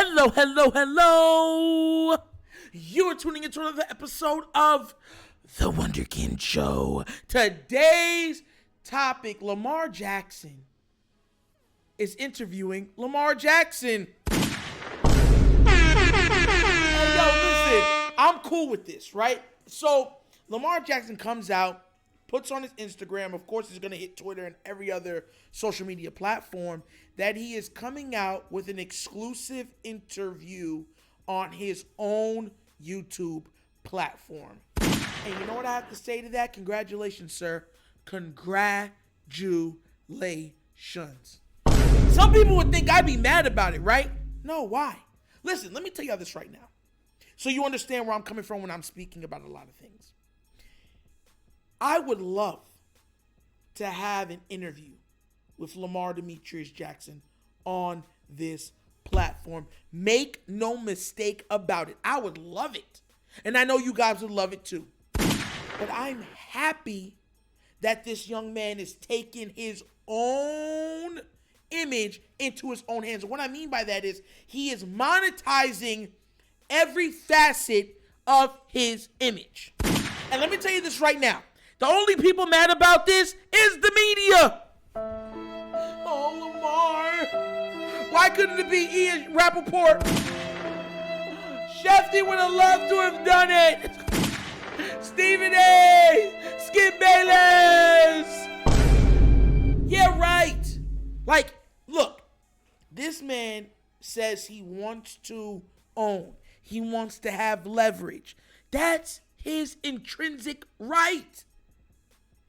Hello, hello, hello. You are tuning into another episode of The Wunderkind Show. Today's topic, Lamar Jackson is interviewing Lamar Jackson. Hey, yo, listen, I'm cool with this, right? So, Lamar Jackson comes out, puts on his Instagram, of course he's going to hit Twitter and every other social media platform, that he is coming out with an exclusive interview on his own YouTube platform. And you know what I have to say to that? Congratulations, sir. Congratulations. Some people would think I'd be mad about it, right? No, why? Listen, let me tell you this right now, so you understand where I'm coming from when I'm speaking about a lot of things. I would love to have an interview with Lamar Demetrius Jackson on this platform. Make no mistake about it. I would love it. And I know you guys would love it too. But I'm happy that this young man is taking his own image into his own hands. And what I mean by that is he is monetizing every facet of his image. And let me tell you this right now. The only people mad about this is the media. Oh, Lamar. Why couldn't it be Ian Rappaport? Shefty would have loved to have done it. Stephen A. Skip Bayless. Yeah, right. Like, look, this man says he wants to own. He wants to have leverage. That's his intrinsic right.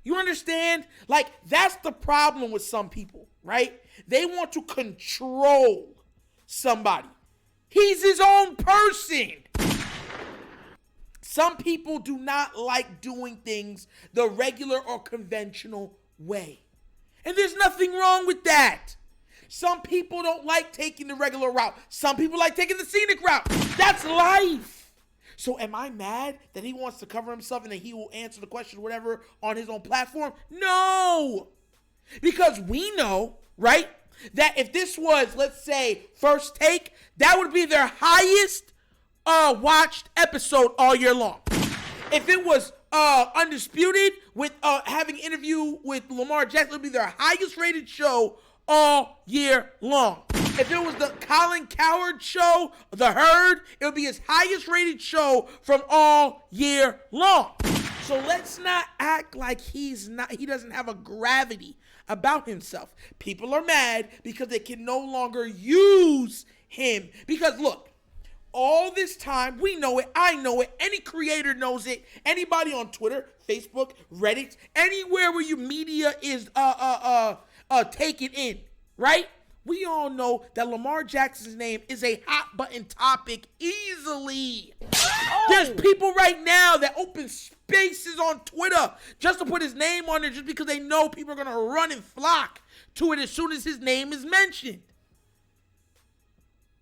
You understand? Like, that's the problem with some people, right? They want to control somebody. He's his own person. Some people do not like doing things the regular or conventional way. And there's nothing wrong with that. Some people don't like taking the regular route. Some people like taking the scenic route. That's life. So am I mad that he wants to cover himself and that he will answer the question or whatever on his own platform? No. Because we know, right, that if this was, let's say, First Take, that would be their highest watched episode all year long. If it was Undisputed with having an interview with Lamar Jackson, it would be their highest rated show all year long. If it was the Colin Cowherd show, The Herd, it would be his highest rated show from all year long. So let's not act like he doesn't have a gravity about himself. People are mad because they can no longer use him. Because look, all this time, we know it, I know it, any creator knows it, anybody on Twitter, Facebook, Reddit, anywhere where your media is taken in, right? We all know that Lamar Jackson's name is a hot button topic easily. Oh. There's people right now that open spaces on Twitter just to put his name on there just because they know people are going to run and flock to it as soon as his name is mentioned.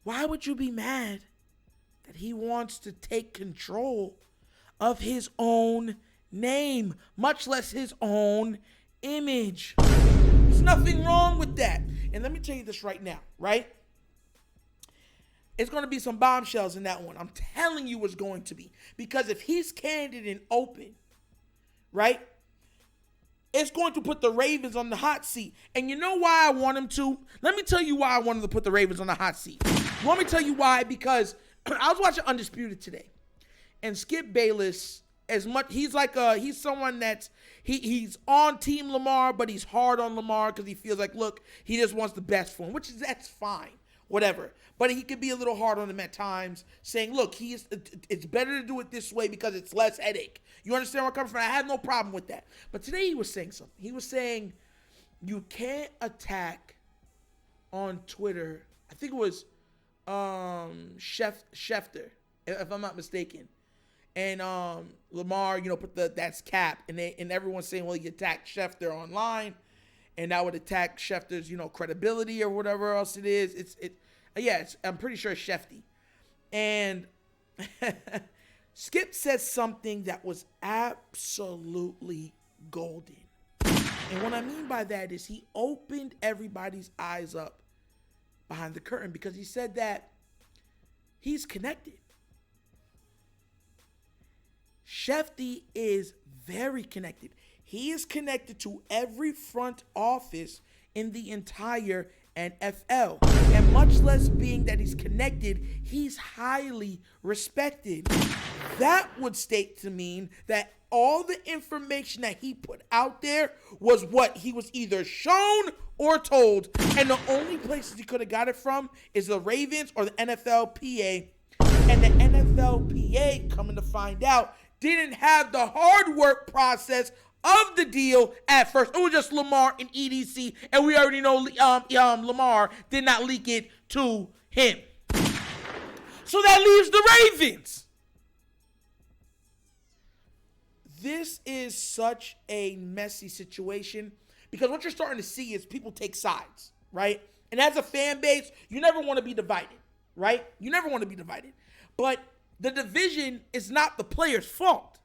Why would you be mad that he wants to take control of his own name, much less his own image? There's nothing wrong with that. And let me tell you this right now, right? It's going to be some bombshells in that one. I'm telling you it's going to be. Because if he's candid and open, right, it's going to put the Ravens on the hot seat. And you know why I want him to? Let me tell you why I want him to put the Ravens on the hot seat. Let me tell you why. Because I was watching Undisputed today. And Skip Bayless, he's someone that's he's on Team Lamar, but he's hard on Lamar because he feels like, look, he just wants the best for him, that's fine, whatever. But he could be a little hard on him at times, saying, look, it's better to do it this way because it's less headache. You understand where I'm coming from? I have no problem with that. But today he was saying something. He was saying you can't attack on Twitter. I think it was Schefter, if I'm not mistaken. And Lamar, put that's cap, and everyone's saying, well, he attacked Schefter online, and that would attack Schefter's, credibility or whatever else it is. I'm pretty sure it's Shefty. And Skip says something that was absolutely golden. And what I mean by that is he opened everybody's eyes up behind the curtain, because he said that He's connected. Shefty is very connected. He is connected to every front office in the entire NFL. And much less being that he's connected, he's highly respected. That would state to mean that all the information that he put out there was what he was either shown or told. And the only places he could have got it from is the Ravens or the NFLPA. And the NFLPA, coming to find out, didn't have the hard work process of the deal at first. It was just Lamar and EDC, and we already know Lamar did not leak it to him. So that leaves the Ravens. This is such a messy situation because what you're starting to see is people take sides, right? And as a fan base, you never want to be divided, right? You never want to be divided. But the division is not the player's fault.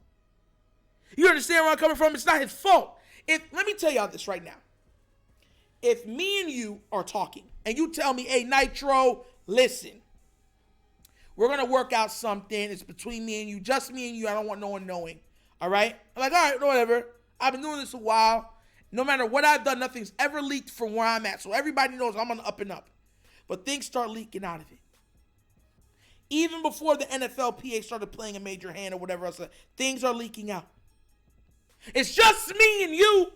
You understand where I'm coming from? It's not his fault. Let me tell y'all this right now. If me and you are talking and you tell me, hey, Nitro, listen, we're going to work out something. It's between me and you, just me and you. I don't want no one knowing. All right? I'm like, all right, whatever. I've been doing this a while. No matter what I've done, nothing's ever leaked from where I'm at. So everybody knows I'm on the up and up. But things start leaking out of it. Even before the NFLPA started playing a major hand or whatever else, things are leaking out. It's just me and you.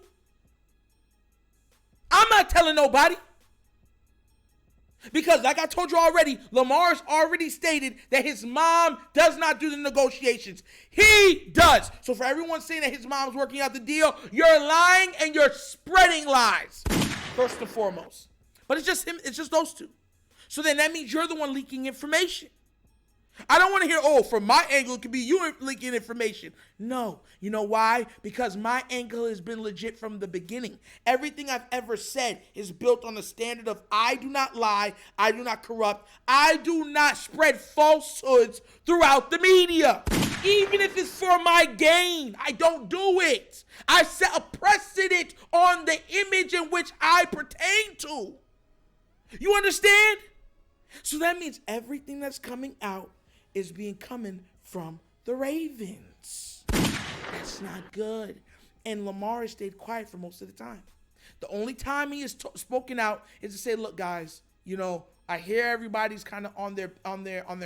I'm not telling nobody. Because like I told you already, Lamar's already stated that his mom does not do the negotiations. He does. So for everyone saying that his mom's working out the deal, you're lying and you're spreading lies. First and foremost. But it's just him. It's just those two. So then that means you're the one leaking information. I don't want to hear, from my angle, it could be you leaking information. No. You know why? Because my angle has been legit from the beginning. Everything I've ever said is built on the standard of I do not lie, I do not corrupt, I do not spread falsehoods throughout the media. Even if it's for my gain, I don't do it. I set a precedent on the image in which I pertain to. You understand? So that means everything that's coming out is coming from the Ravens. That's not good. And Lamar has stayed quiet for most of the time. The only time he has spoken out is to say, look, guys, I hear everybody's kind of on their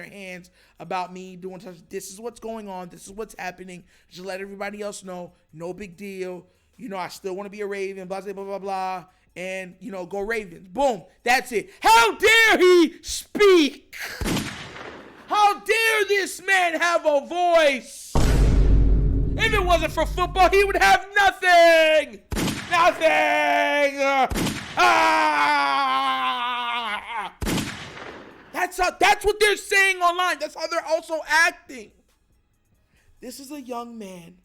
hands about me doing such. This is what's going on. This is what's happening. Just let everybody else know. No big deal. I still want to be a Raven, blah, blah, blah, blah, blah. And, go Ravens. Boom. That's it. How dare he speak? How dare this man have a voice? If it wasn't for football, he would have nothing. Nothing. That's what they're saying online. That's how they're also acting. This is a young man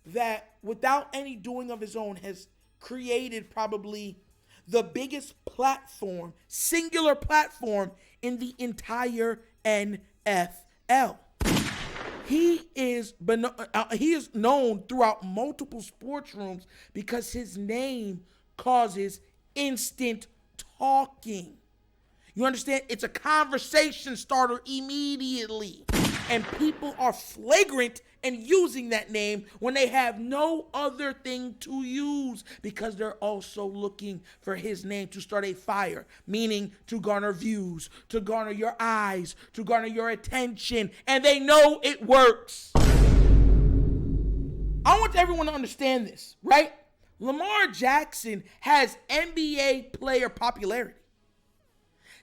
that, without any doing of his own, has created probably the biggest platform, singular platform in the entire NFL. He is known throughout multiple sports rooms because his name causes instant talking. You understand? It's a conversation starter immediately. And people are flagrant in using that name when they have no other thing to use because they're also looking for his name to start a fire, meaning to garner views, to garner your eyes, to garner your attention, and they know it works. I want everyone to understand this, right? Lamar Jackson has NBA player popularity.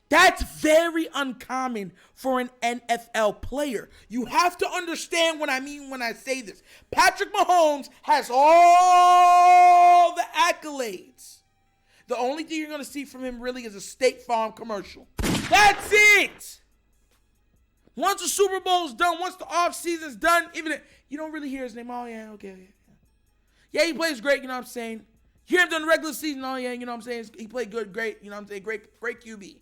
That's very uncommon for an NFL player. You have to understand what I mean when I say this. Patrick Mahomes has all the accolades. The only thing you're going to see from him really is a State Farm commercial. That's it. Once the Super Bowl's done, once the offseason's done, you don't really hear his name. Oh, yeah, okay. Yeah, he plays great, you know what I'm saying? You hear him during the regular season, oh, yeah, you know what I'm saying? He played good, great, you know what I'm saying? Great QB.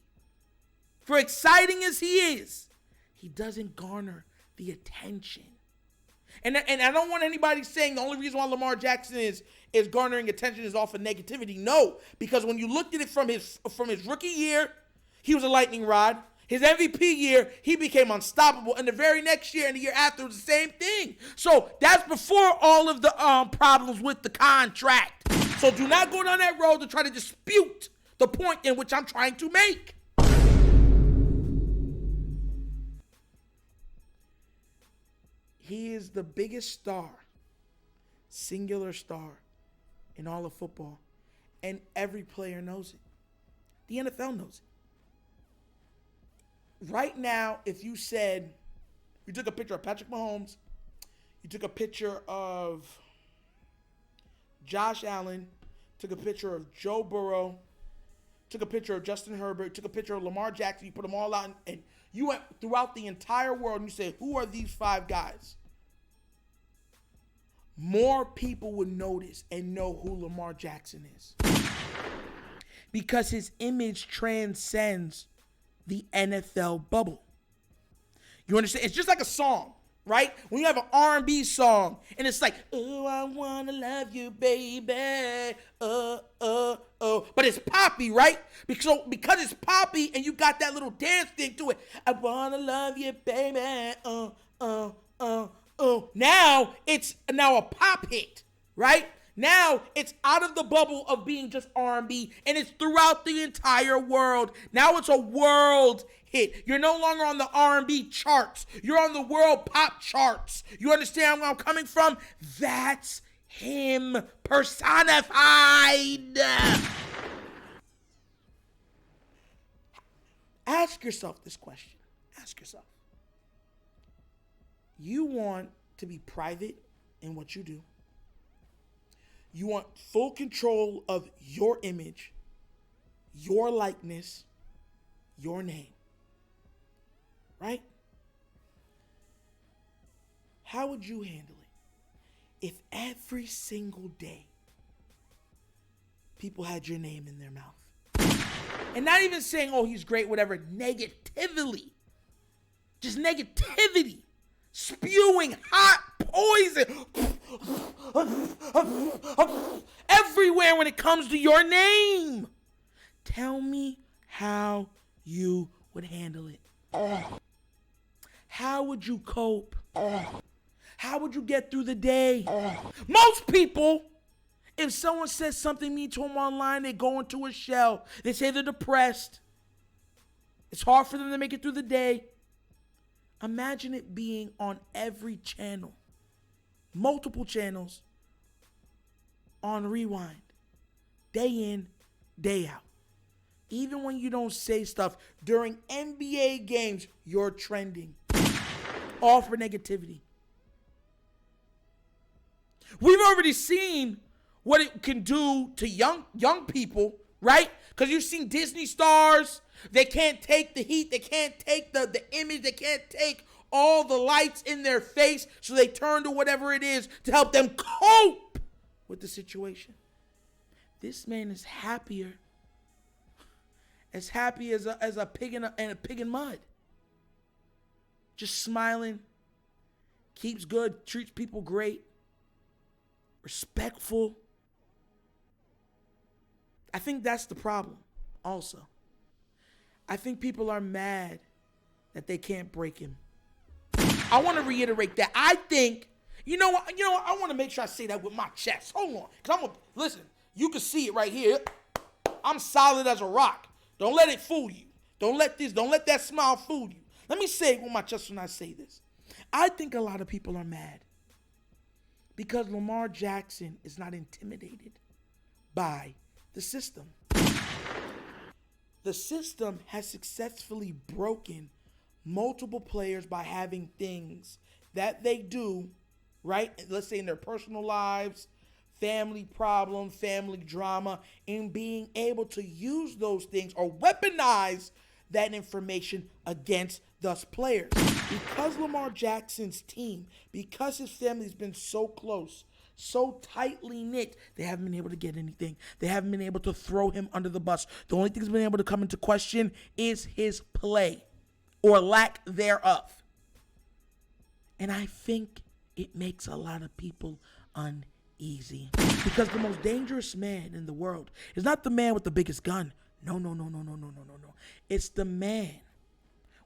For exciting as he is, he doesn't garner the attention. And I don't want anybody saying the only reason why Lamar Jackson is garnering attention is off of negativity. No, because when you looked at it from his rookie year, he was a lightning rod. His MVP year, he became unstoppable. And the very next year and the year after, it was the same thing. So that's before all of the problems with the contract. So do not go down that road to try to dispute the point in which I'm trying to make. He is the biggest star, singular star, in all of football. And every player knows it. The NFL knows it. Right now, if you said, you took a picture of Patrick Mahomes, you took a picture of Josh Allen, took a picture of Joe Burrow, took a picture of Justin Herbert, took a picture of Lamar Jackson, you put them all out, and you went throughout the entire world and you said, who are these 5 guys? More people would notice and know who Lamar Jackson is. Because his image transcends the NFL bubble. You understand? It's just like a song, right? When you have an R&B song and it's like, oh, I wanna love you, baby. But it's poppy, right? Because it's poppy and you got that little dance thing to it. I wanna love you, baby. Now it's a pop hit, right? Now it's out of the bubble of being just R&B and it's throughout the entire world. Now it's a world hit. You're no longer on the R&B charts. You're on the world pop charts. You understand where I'm coming from? That's him personified. Ask yourself this question. Ask yourself. You want to be private in what you do. You want full control of your image, your likeness, your name. Right? How would you handle it if every single day people had your name in their mouth? And not even saying, oh, he's great, whatever, negatively. Just negativity. Spewing hot poison everywhere when it comes to your name. Tell me how you would handle it. How would you cope? How would you get through the day? Most people, if someone says something mean to them online, they go into a shell. They say they're depressed. It's hard for them to make it through the day. Imagine it being on every channel, multiple channels, on rewind, day in, day out. Even when you don't say stuff during NBA games, you're trending. All for negativity. We've already seen what it can do to young people, right? Because you've seen Disney stars. They can't take the heat. They can't take the image. They can't take all the lights in their face. So they turn to whatever it is to help them cope with the situation. This man is happier. As happy as a pig in mud. Just smiling. Keeps good. Treats people great. Respectful. I think that's the problem also. I think people are mad that they can't break him. I want to reiterate that. I think, you know what, I want to make sure I say that with my chest. Hold on. Because listen, you can see it right here. I'm solid as a rock. Don't let it fool you. Don't let that smile fool you. Let me say it with my chest when I say this. I think a lot of people are mad because Lamar Jackson is not intimidated by the system. The system has successfully broken multiple players by having things that they do, right? Let's say in their personal lives, family problem, family drama, and being able to use those things or weaponize that information against those players. Because Lamar Jackson's team, because his family's been so close, so tightly knit, they haven't been able to get anything. They haven't been able to throw him under the bus. The only thing that's been able to come into question is his play or lack thereof. And I think it makes a lot of people uneasy. Because the most dangerous man in the world is not the man with the biggest gun. No. It's the man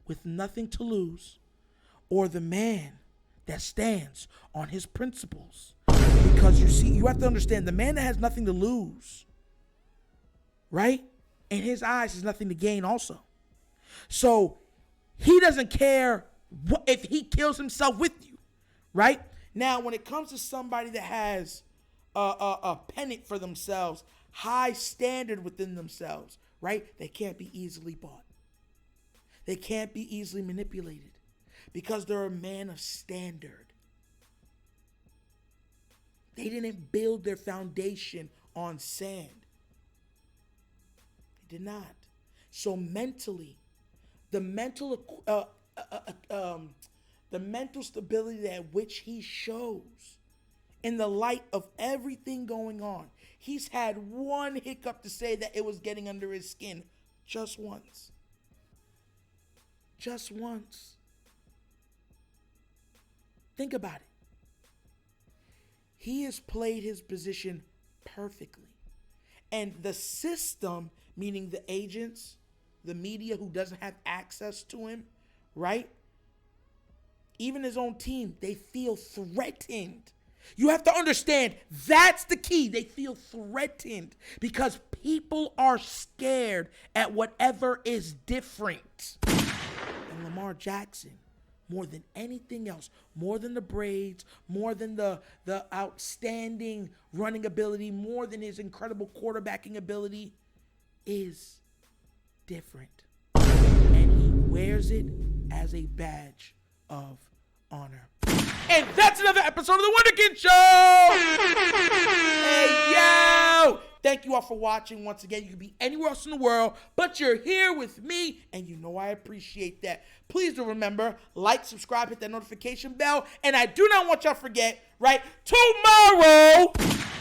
with nothing to lose, or the man that stands on his principles. Because you have to understand, the man that has nothing to lose, right? In his eyes, has nothing to gain also. So he doesn't care if he kills himself with you, right? Now, when it comes to somebody that has a pennant for themselves, high standard within themselves, right? They can't be easily bought. They can't be easily manipulated because they're a man of standard. They didn't build their foundation on sand. They did not. So mentally, the mental stability at which he shows in the light of everything going on. He's had one hiccup to say that it was getting under his skin just once. Just once. Think about it. He has played his position perfectly. And the system, meaning the agents, the media who doesn't have access to him, right? Even his own team, they feel threatened. You have to understand, that's the key. They feel threatened because people are scared at whatever is different. And Lamar Jackson, more than anything else, more than the braids, more than the outstanding running ability, more than his incredible quarterbacking ability, is different. And he wears it as a badge of honor. And that's another episode of The Wunderkind Show! Hey, yo! Thank you all for watching. Once again, you could be anywhere else in the world, but you're here with me, and you know I appreciate that. Please do remember, like, subscribe, hit that notification bell, and I do not want y'all to forget, right? Tomorrow,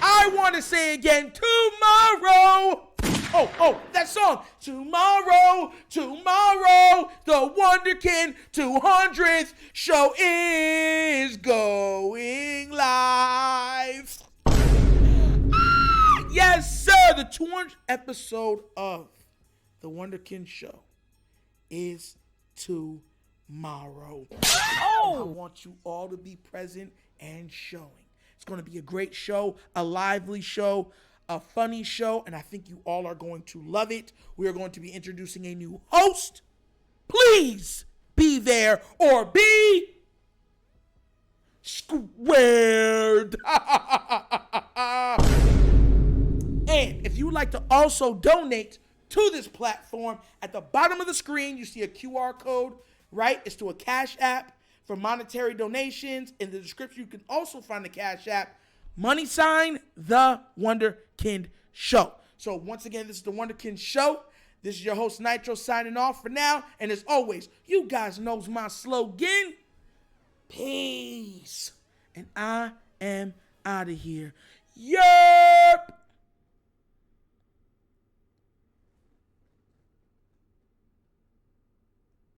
I want to say again, tomorrow. Oh, that song. Tomorrow, the Wunderkind 200th show is going live. Yes, sir. The 200th episode of The Wunderkind Show is tomorrow. I want you all to be present and showing. It's going to be a great show, a lively show, a funny show, and I think you all are going to love it. We are going to be introducing a new host. Please be there or be squared. And if you would like to also donate to this platform, at the bottom of the screen, you see a QR code, right? It's to a Cash App for monetary donations. In the description, you can also find the Cash App. # The Wunderkind Show. So once again, this is The Wunderkind Show. This is your host, Nitro, signing off for now. And as always, you guys know my slogan. Peace. And I am out of here. Yo!